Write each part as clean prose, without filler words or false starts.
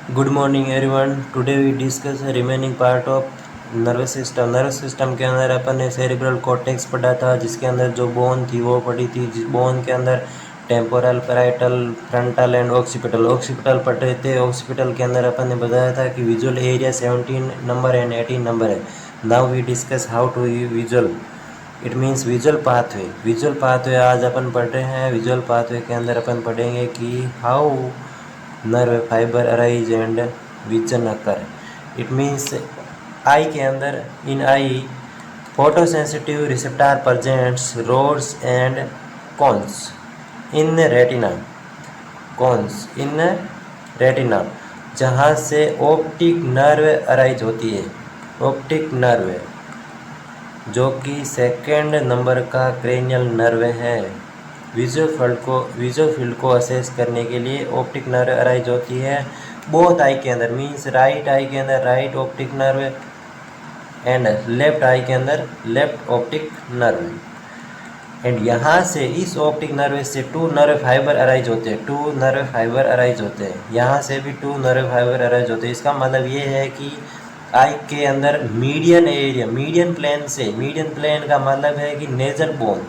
Good morning everyone. Today we discuss remaining part of nervous system. Nervous system के अंदर अपन ने cerebral cortex पढ़ा था, जिसके अंदर जो बोन थी वो पढ़ी थी। जिस बोन के अंदर temporal, parietal, frontal and occipital occipital पढ़ रहे थे। ऑक्सीपिटल के अंदर अपन ने बताया था कि visual area 17 number and 18 number है। Now we discuss how to visual, it means visual pathway. Visual pathway आज अपन पढ़ रहे हैं। विजुअल पाथवे के अंदर अपन पढ़ेंगे कि how nerve fibre arise and vision occur. It means eye के अंदर, in eye photosensitive receptor presents rods and cones in retina, cones in retina, जहाँ से ऑप्टिक नर्व अराइज होती है। ऑप्टिक नर्व जो कि सेकेंड नंबर का क्रेनियल नर्व है। विजुअल फील्ड को असेस करने के लिए ऑप्टिक नर्व अराइज होती है बोथ आई के अंदर, मीन्स राइट आई के अंदर right optic nerve and left eye के अंदर लेफ्ट ऑप्टिक नर्व। एंड यहाँ से इस ऑप्टिक नर्व से 2 नर्व फाइबर अराइज होते हैं। 2 नर्व फाइबर अराइज होते हैं। यहाँ से भी 2 नर्व फाइबर अराइज होते हैं। इसका मतलब ये है कि आई के अंदर मीडियन एरिया, मीडियन प्लेन से, मीडियन प्लेन का मतलब है कि nasal bone,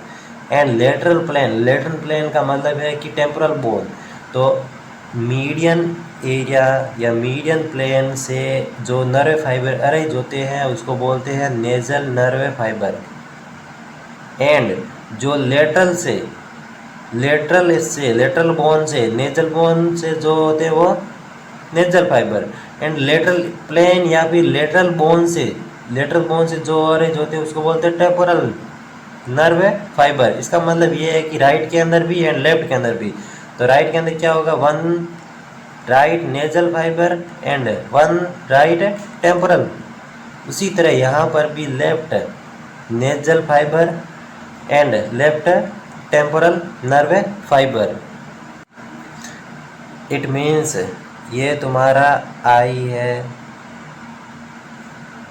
and lateral plane का मतलब है कि टेम्पोरल बोन। तो मीडियन एरिया या मीडियन प्लेन से जो नर्व फाइबर अरेंज होते हैं उसको बोलते हैं नेजल नर्व फाइबर। एंड जो लेटरल बोन से, नेजल बोन से जो होते हैं वो nasal fibre. And lateral plane या फिर लेटरल बोन से जो अरेंज होते हैं उसको बोलते हैं टेम्पोरल नर्व फाइबर। इसका मतलब ये है कि राइट के अंदर भी एंड लेफ्ट के अंदर भी। तो राइट के अंदर क्या होगा, 1 right nasal fibre and 1 right temporal. उसी तरह यहाँ पर भी left nasal fibre and left temporal nerve fibre. It means ये तुम्हारा आई है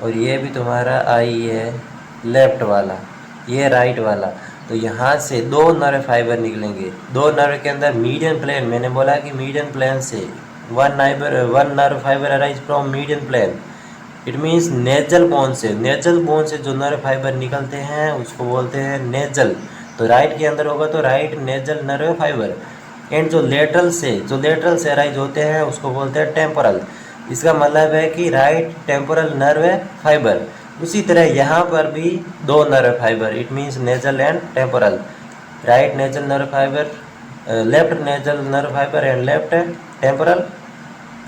और ये भी तुम्हारा आई है, लेफ्ट वाला, ये राइट वाला। तो यहाँ से 2 नर्व फाइबर निकलेंगे। 2 नर्व के अंदर मीडियन प्लेन, मैंने बोला कि मीडियन प्लेन से 1 nerve fibre arise from median plane. It means nasal bone से जो नर्व फाइबर निकलते हैं उसको बोलते हैं नेजल। तो राइट के अंदर होगा तो right nasal nerve fibre. And जो लेटरल से अराइज होते हैं उसको बोलते हैं टेम्पोरल। इसका मतलब है कि राइट टेम्पोरल नर्व फाइबर। उसी तरह यहाँ पर भी 2 nerve fibre, it means nasal and temporal. Right nasal nerve fibre, left nasal nerve fibre and left temporal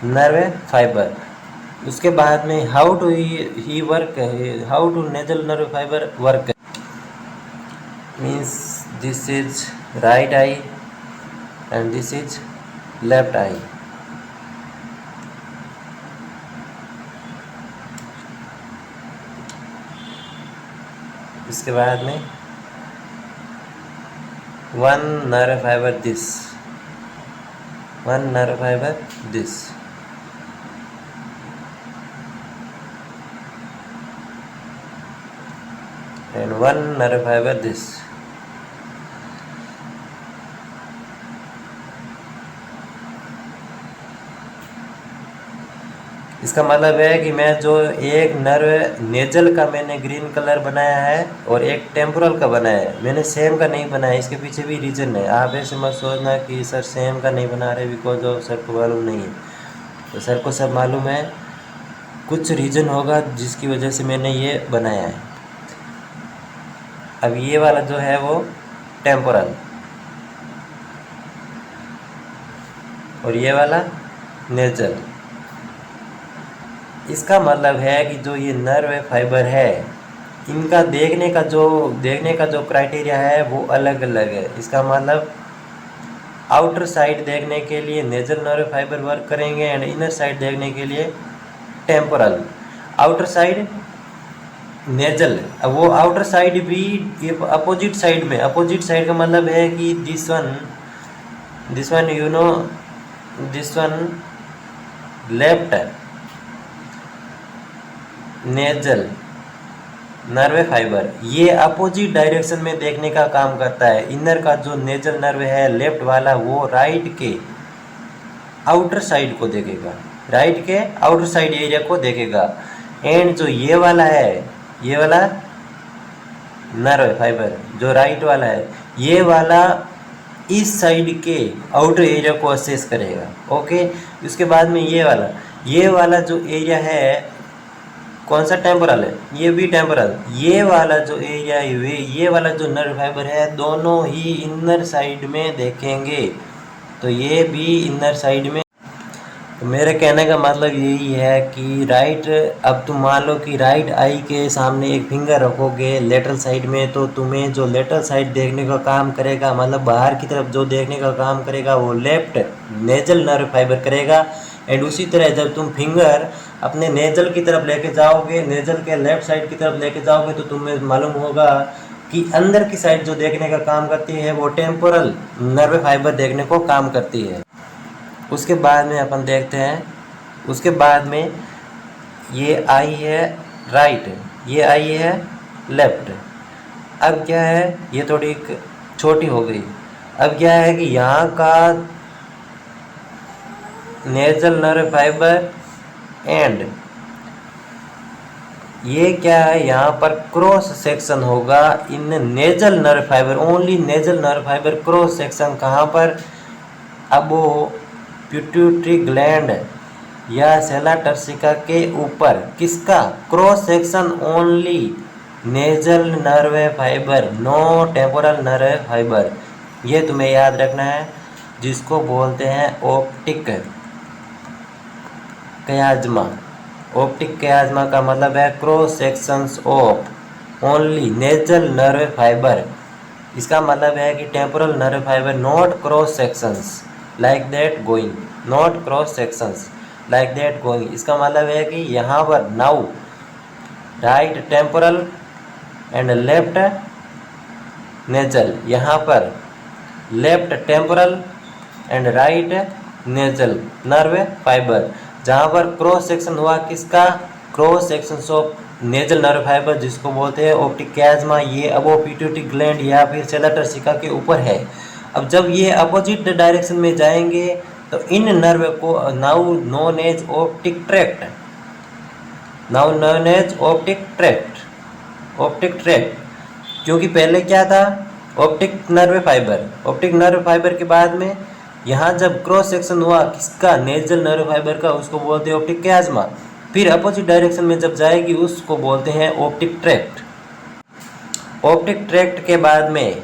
nerve fibre. उसके बाद में how to nasal nerve fibre work, means this is right eye and this is left eye. इसके बाद में 1 nerve fibre this, 1 nerve fibre this, and 1 nerve fibre this. इसका मतलब है कि मैं जो एक नर्व नेजल का मैंने ग्रीन कलर बनाया है और एक टेम्पोरल का बनाया है, मैंने सेम का नहीं बनाया। इसके पीछे भी रीज़न है। आप ऐसे मत सोचना कि सर सेम का नहीं बना रहे बिकॉज ऑफ सर को मालूम नहीं है। तो सर को सब मालूम है, कुछ रीज़न होगा जिसकी वजह से मैंने ये बनाया है। अब ये वाला जो है वो टेम्पोरल और ये वाला नेजल। इसका मतलब है कि जो ये नर्व फाइबर है इनका देखने का जो क्राइटेरिया है वो अलग अलग है। इसका मतलब आउटर साइड देखने के लिए नेजल नर्व फाइबर वर्क करेंगे एंड इनर साइड देखने के लिए टेम्पोरल। आउटर साइड नेजल, अब वो आउटर साइड भी अपोजिट साइड का मतलब है कि this one you know, this one left nasal nerve fibre, ये अपोजिट डायरेक्शन में देखने का काम करता है। इनर का जो नेजल नर्व है लेफ्ट वाला वो राइट के आउटर साइड को देखेगा। राइट के आउटर साइड एरिया को देखेगा। एंड जो ये वाला है, ये वाला नर्व फाइबर जो राइट वाला है, ये वाला इस साइड के आउटर एरिया को असेस करेगा। ओके, उसके बाद में ये वाला जो एरिया है कौन सा, टेम्पोरल है, ये भी टेम्पोरल। ये वाला जो एरिया है, ये वाला जो नर्व फाइबर है, दोनों ही इनर साइड में देखेंगे। तो ये भी इनर साइड में। तो मेरे कहने का मतलब यही है कि राइट, अब तुम मान लो कि राइट आई के सामने एक फिंगर रखोगे लेटरल साइड में, तो तुम्हें जो लेटरल साइड देखने का काम करेगा, मतलब बाहर की तरफ जो देखने का काम करेगा, वो लेफ्ट नेजल नर्व फाइबर करेगा। एंड उसी तरह जब तुम फिंगर अपने नेजल की तरफ लेके जाओगे, नेजल के लेफ्ट साइड की तरफ लेके जाओगे, तो तुम्हें मालूम होगा कि अंदर की साइड जो देखने का काम करती है वो टेम्पोरल नर्व फाइबर देखने को काम करती है। उसके बाद में अपन देखते हैं, उसके बाद में ये आई है राइट, ये आई है लेफ्ट। अब क्या है, ये थोड़ी छोटी हो गई। अब क्या है कि यहाँ का नेजल नर्व फाइबर एंड ये क्या है, यहाँ पर क्रॉस सेक्शन होगा in nasal nerve fibre, only nasal nerve fibre cross section कहाँ पर, अब वो पिट्यूटरी ग्लैंड या सेला टर्सिका के ऊपर, किसका cross section, only nasal nerve fibre, no temporal nerve fibre. ये तुम्हें याद रखना है, जिसको बोलते हैं ऑप्टिक कयाज्मा। ऑप्टिक कयाज्मा का मतलब है cross sections of only nasal nerve fibre. इसका मतलब है कि temporal nerve fibre not cross sections like that going, not cross sections like that going. इसका मतलब है कि यहाँ पर now right temporal and left nasal, यहाँ पर left temporal and right nasal nerve fibre, जहाँ पर क्रॉस सेक्शन हुआ किसका, cross section of nasal nerve fibre, जिसको बोलते हैं ऑप्टिक कैज्मा। ये अब पिट्यूटरी ग्लैंड या फिर सेला टर्सिका के ऊपर है। अब जब ये अपोजिट डायरेक्शन में जाएंगे तो इन नर्व को now known as optic tract, now known as optic tract, optic tract. क्योंकि पहले क्या था, optic nerve fibre, optic nerve fibre के बाद में यहाँ जब क्रॉस सेक्शन हुआ किसका, नेजल नर्व फाइबर का, उसको बोलते हैं ऑप्टिक कैज्मा। फिर अपोजिट डायरेक्शन में जब जाएगी उसको बोलते हैं ऑप्टिक ट्रैक्ट। ऑप्टिक ट्रैक्ट के बाद में,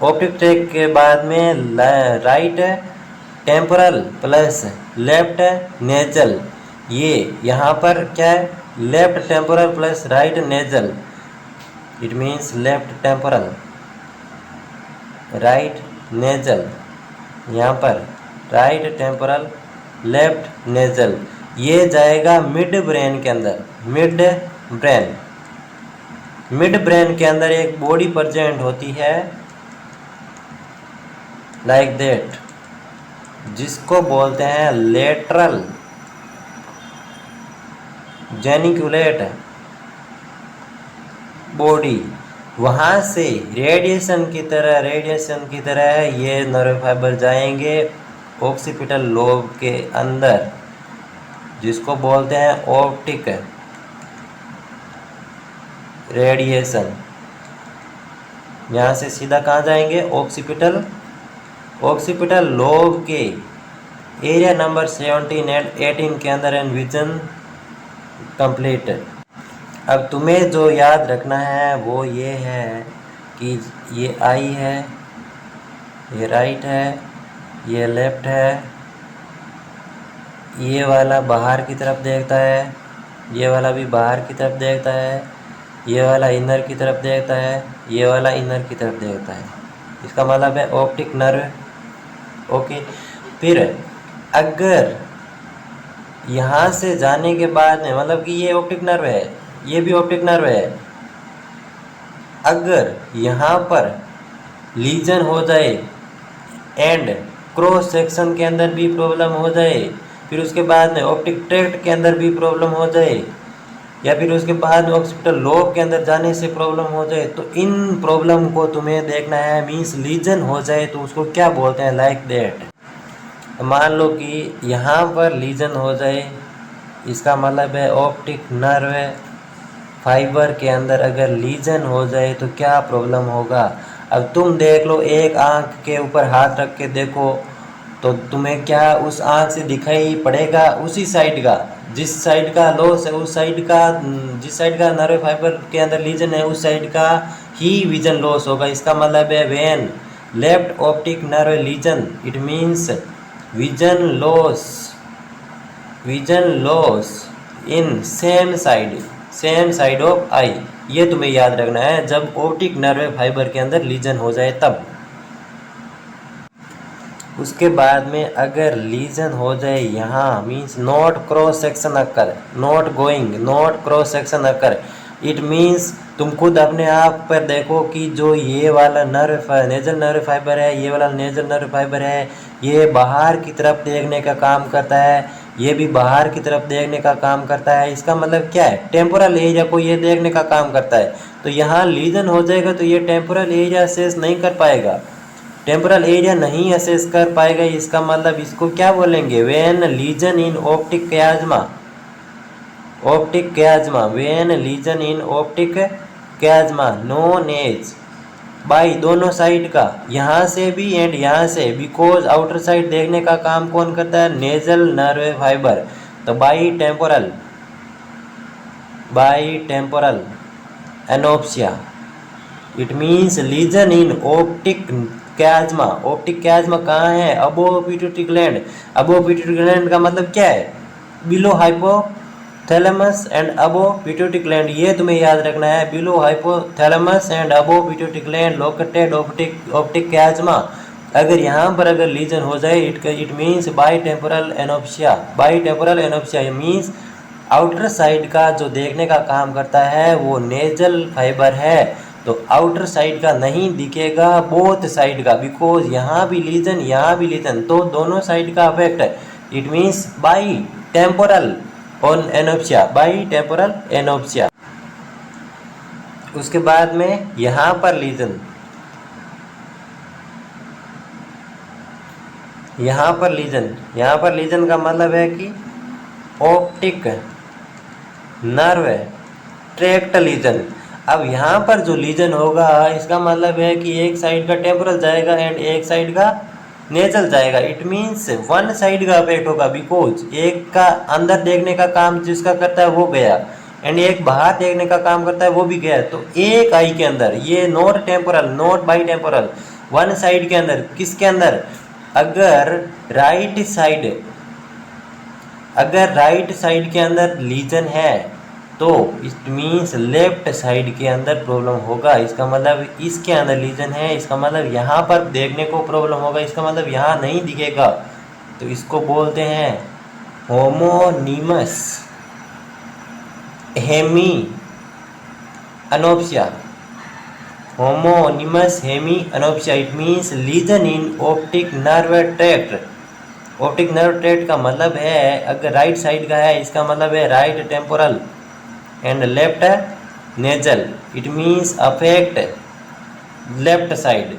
ऑप्टिक ट्रैक्ट के बाद में right temporal plus left nasal, ये यहाँ पर क्या है, left temporal plus right nasal, it means left temporal right nasal, यहाँ पर राइट टेम्पोरल लेफ्ट नेजल, ये जाएगा मिड ब्रेन के अंदर। मिड ब्रेन, मिड ब्रेन के अंदर एक बॉडी प्रेजेंट होती है लाइक दैट, जिसको बोलते हैं लेटरल जेनिकुलेट बॉडी। वहाँ से रेडिएशन की तरह ये नर्व फाइबर जाएंगे ऑक्सीपिटल लोब के अंदर, जिसको बोलते हैं ऑप्टिक रेडिएशन। यहाँ से सीधा कहाँ जाएंगे, ऑक्सीपिटल लोब के एरिया नंबर 17 एंड 18 के अंदर एंड विजन कंप्लीट। अब तुम्हें जो याद रखना है वो ये है कि ये आई है, ये राइट है, ये लेफ्ट है, ये वाला बाहर की तरफ देखता है, ये वाला भी बाहर की तरफ देखता है, ये वाला इनर की तरफ देखता है, ये वाला इनर की तरफ देखता है। इसका मतलब है ऑप्टिक नर्व। ओके, फिर अगर यहाँ से जाने के बाद में, मतलब कि ये ऑप्टिक नर्व है, ये भी ऑप्टिक नर्व है, अगर यहाँ पर लीजन हो जाए एंड क्रॉस सेक्शन के अंदर भी प्रॉब्लम हो जाए, फिर उसके बाद में ऑप्टिक ट्रैक्ट के अंदर भी प्रॉब्लम हो जाए, या फिर उसके बाद में ऑक्सीपिटल लोब के अंदर जाने से प्रॉब्लम हो जाए, तो इन प्रॉब्लम को तुम्हें देखना है। मीन्स लीजन हो जाए तो उसको क्या बोलते हैं, लाइक दैट। मान लो कि यहाँ पर लीजन हो जाए, इसका मतलब है ऑप्टिक नर्व फाइबर के अंदर अगर लीजन हो जाए तो क्या प्रॉब्लम होगा। अब तुम देख लो, एक आँख के ऊपर हाथ रख के देखो तो तुम्हें क्या उस आँख से दिखाई पड़ेगा उसी साइड का, जिस साइड का लॉस है उस साइड का, जिस साइड का नर्व फाइबर के अंदर लीजन है उस साइड का ही विजन लॉस होगा। इसका मतलब है when left optic nerve lesion it means vision loss in same side of eye. ये तुम्हें याद रखना है जब ऑप्टिक नर्व फाइबर के अंदर लीजन हो जाए तब। उसके बाद में अगर लीजन हो जाए यहाँ means not cross section occur, not going, not cross section occur, it means तुम खुद अपने आप पर देखो कि जो ये वाला नेजल नर्व फाइबर है, ये वाला नेजल नर्व फाइबर है, ये बाहर की तरफ देखने का काम करता है, ये भी बाहर की तरफ देखने का काम करता है। इसका मतलब क्या है, टेम्पोरल एरिया को ये देखने का काम करता है। तो यहाँ लीजन हो जाएगा तो ये टेम्पोरल एरिया असेस नहीं कर पाएगा, टेम्पोरल एरिया नहीं असेस कर पाएगा। इसका मतलब इसको क्या बोलेंगे, when lesion in optic chiasma, when lesion in optic chiasma known as bi दोनों साइड का, यहाँ से भी एंड यहाँ से, बिकॉज आउटर साइड देखने का काम कौन करता है, नेजल नर्व फाइबर। तो bitemporal anopsia it means lesion in optic chiasma. Optic chiasma कहाँ है, above pituitary gland. Above pituitary gland का मतलब क्या है, below hypothalamus and above pituitary gland. ये तुम्हें याद रखना है, below hypothalamus and above pituitary gland located optic chiasma. अगर यहाँ पर अगर लीजन हो जाए it means bitemporal anopsia means outer side का जो देखने का काम करता है वो नेजल फाइबर है, तो आउटर साइड का नहीं दिखेगा, बोथ साइड का, बिकॉज यहाँ भी लीजन तो दोनों साइड का अफेक्ट है। It means bitemporal anopsia. उसके बाद में यहाँ पर लीजन का मतलब है कि ऑप्टिक नर्व ट्रैक्ट लीजन। अब यहाँ पर जो लीजन होगा इसका मतलब है कि एक साइड का टेम्पोरल जाएगा एंड एक साइड का नेजल जाएगा। इट मीन्स वन साइड का अफेक्ट होगा, बिकॉज एक का अंदर देखने का काम जिसका करता है वो गया एंड एक बाहर देखने का काम करता है वो भी गया। तो एक आई के अंदर ये not by temporal, one side के अंदर, किसके अंदर, अगर राइट साइड के अंदर लीजन है तो इट मीन्स लेफ्ट साइड के अंदर प्रॉब्लम होगा। इसका मतलब इसके अंदर लीजन है, इसका मतलब यहाँ पर देखने को प्रॉब्लम होगा, इसका मतलब यहाँ नहीं दिखेगा। तो इसको बोलते हैं homonymous hemianopsia. It means lesion in optic nerve tract का मतलब है अगर राइट साइड का है इसका मतलब है right temporal and left nasal. It means affect left side,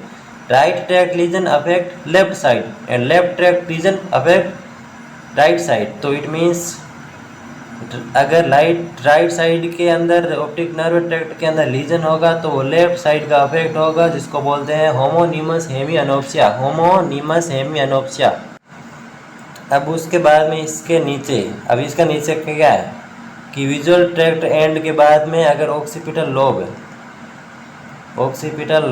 right tract lesion affect left side and left tract lesion affect right side. तो इट मीन्स अगर राइट साइड के अंदर ऑप्टिक नर्व ट्रैक्ट के अंदर लीजन होगा तो वो left side का अफेक्ट होगा, जिसको बोलते हैं होमोनिमस हेमी अनोप्सिया। अब उसके बाद में इसका नीचे क्या है कि विजुअल ट्रैक्ट एंड के बाद में अगर ऑक्सीपिटल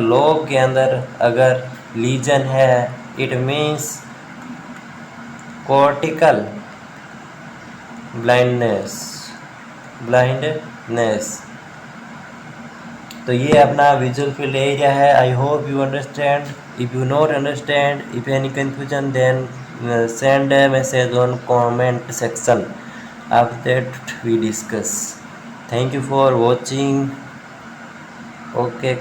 लोब के अंदर अगर लीजन है इट मीन्स कॉर्टिकल ब्लाइंडनेस। तो ये अपना विजुअल फील्ड एरिया है। I hope you understand. If you not understand, if any confusion, then send a message on comment section. After that we discuss. Thank you for watching. Okay.